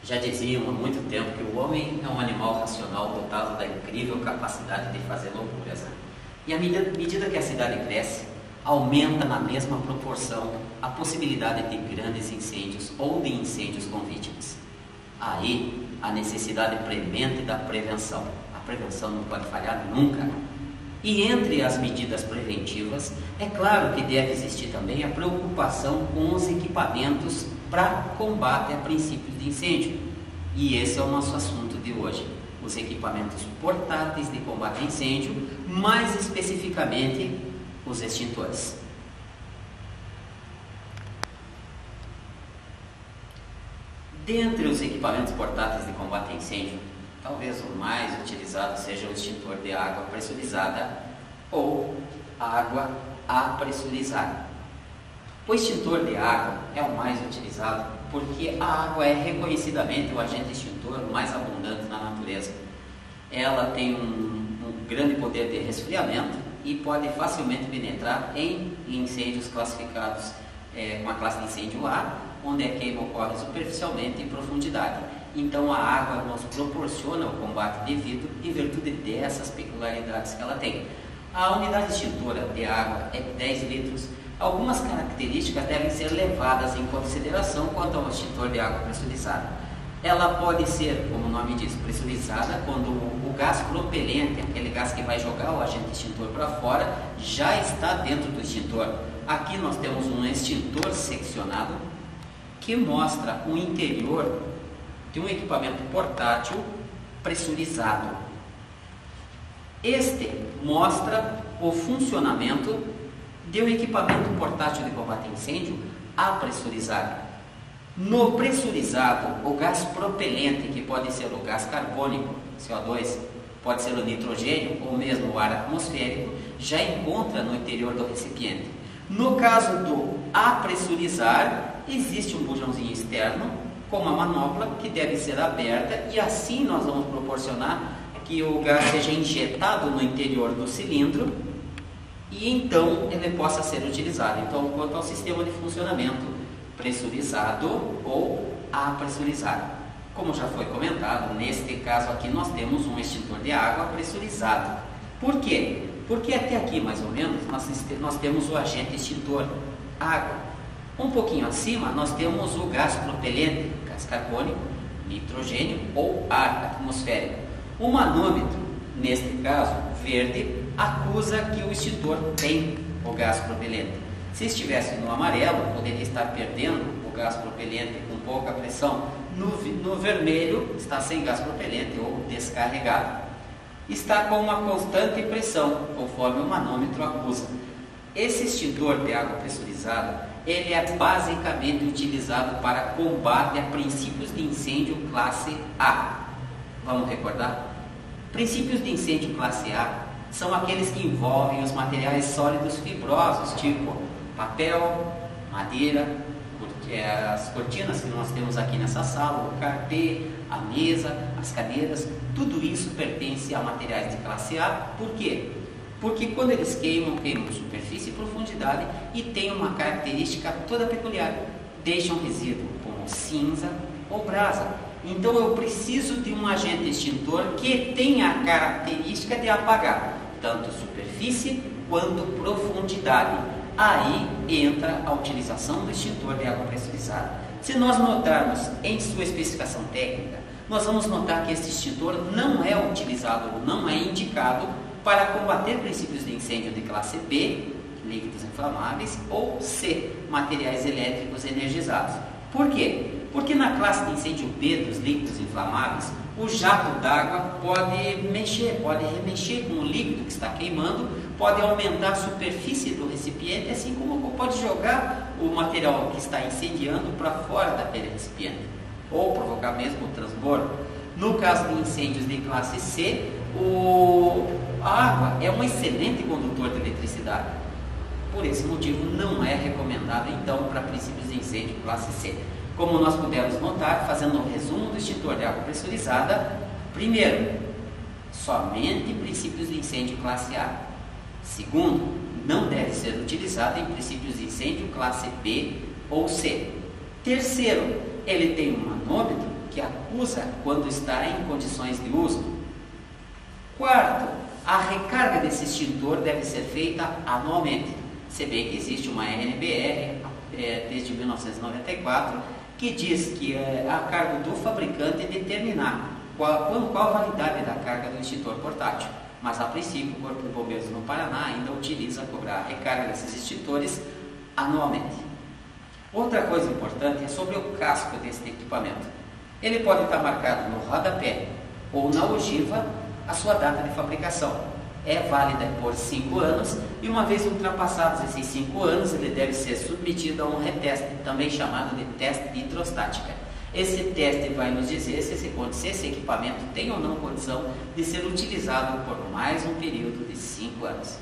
Já diziam há muito tempo que o homem é um animal racional dotado da incrível capacidade de fazer loucuras. E à medida que a cidade cresce, aumenta na mesma proporção a possibilidade de grandes incêndios ou de incêndios com vítimas. Aí, a necessidade premente da prevenção. A prevenção não pode falhar nunca. E entre as medidas preventivas, é claro que deve existir também a preocupação com os equipamentos para combate a princípios de incêndio. E esse é o nosso assunto de hoje, os equipamentos portáteis de combate a incêndio, mais especificamente os extintores. Dentre os equipamentos portáteis de combate a incêndio, talvez o mais utilizado seja o extintor de água pressurizada ou água apressurizada. O extintor de água é o mais utilizado porque a água é reconhecidamente o agente extintor mais abundante na natureza. Ela tem um grande poder de resfriamento e pode facilmente penetrar em incêndios classificados com a classe de incêndio A, onde a queima ocorre superficialmente e em profundidade. Então a água nos proporciona o combate devido em virtude dessas peculiaridades que ela tem. A unidade extintora de água é de 10 litros. Algumas características devem ser levadas em consideração quanto ao extintor de água pressurizada. Ela pode ser, como o nome diz, pressurizada quando o gás propelente, aquele gás que vai jogar o agente extintor para fora, já está dentro do extintor. Aqui nós temos um extintor seccionado que mostra o interior de um equipamento portátil pressurizado. Este mostra o funcionamento de um equipamento portátil de combate a incêndio apressurizado. No pressurizado, o gás propelente, que pode ser o gás carbônico, CO2, pode ser o nitrogênio ou mesmo o ar atmosférico, já encontra no interior do recipiente. No caso do apressurizar, existe um bujãozinho externo com uma manopla que deve ser aberta e assim nós vamos proporcionar que o gás seja injetado no interior do cilindro e então ele possa ser utilizado. Então, quanto ao sistema de funcionamento, pressurizado ou apressurizado. Como já foi comentado, neste caso aqui nós temos um extintor de água pressurizado. Por quê? Porque até aqui, mais ou menos, nós temos o agente extintor, água. Um pouquinho acima, nós temos o gás propelente, gás carbônico, nitrogênio ou ar atmosférico. O manômetro, neste caso, verde, acusa que o extintor tem o gás propelente. Se estivesse no amarelo, poderia estar perdendo o gás propelente com pouca pressão. No vermelho, está sem gás propelente ou descarregado. Está com uma constante pressão, conforme o manômetro acusa. Esse extintor de água pressurizada, ele é basicamente utilizado para combate a princípios de incêndio classe A. Vamos recordar? Princípios de incêndio classe A são aqueles que envolvem os materiais sólidos fibrosos, tipo papel, madeira, as cortinas que nós temos aqui nessa sala, o carpê, a mesa, as cadeiras, tudo isso pertence a materiais de classe A. Por quê? Porque quando eles queimam superfície e profundidade e tem uma característica toda peculiar, deixam resíduo como cinza ou brasa. Então eu preciso de um agente extintor que tenha a característica de apagar tanto superfície quanto profundidade. Aí entra a utilização do extintor de água pressurizada. Se nós notarmos em sua especificação técnica, nós vamos notar que esse extintor não é utilizado, não é indicado para combater princípios de incêndio de classe B, líquidos inflamáveis, ou C, materiais elétricos energizados. Por quê? Porque na classe de incêndio B dos líquidos inflamáveis, o jato d'água pode remexer com o líquido que está queimando, pode aumentar a superfície do recipiente, assim como pode jogar o material que está incendiando para fora daquele recipiente, ou provocar mesmo o transbordo. No caso de incêndios de classe C, a água é um excelente condutor de eletricidade. Por esse motivo, não é recomendado, então, para princípios de incêndio classe C. Como nós pudemos notar, fazendo um resumo do extintor de água pressurizada, primeiro, somente princípios de incêndio classe A. Segundo, não deve ser utilizado em princípios de incêndio classe B ou C. Terceiro, ele tem um manômetro que usa quando está em condições de uso. Quarto, a recarga desse extintor deve ser feita anualmente. Se bem que existe uma NBR desde 1994 que diz que é a cargo do fabricante determinar qual a validade da carga do extintor portátil. Mas a princípio o Corpo de Bombeiros no Paraná ainda utiliza cobrar a recarga desses extintores anualmente. Outra coisa importante é sobre o casco deste equipamento. Ele pode estar marcado no rodapé ou na ogiva a sua data de fabricação. É válida por 5 anos e uma vez ultrapassados esses 5 anos ele deve ser submetido a um reteste, também chamado de teste de hidrostática. Esse teste vai nos dizer se esse equipamento tem ou não condição de ser utilizado por mais um período de 5 anos.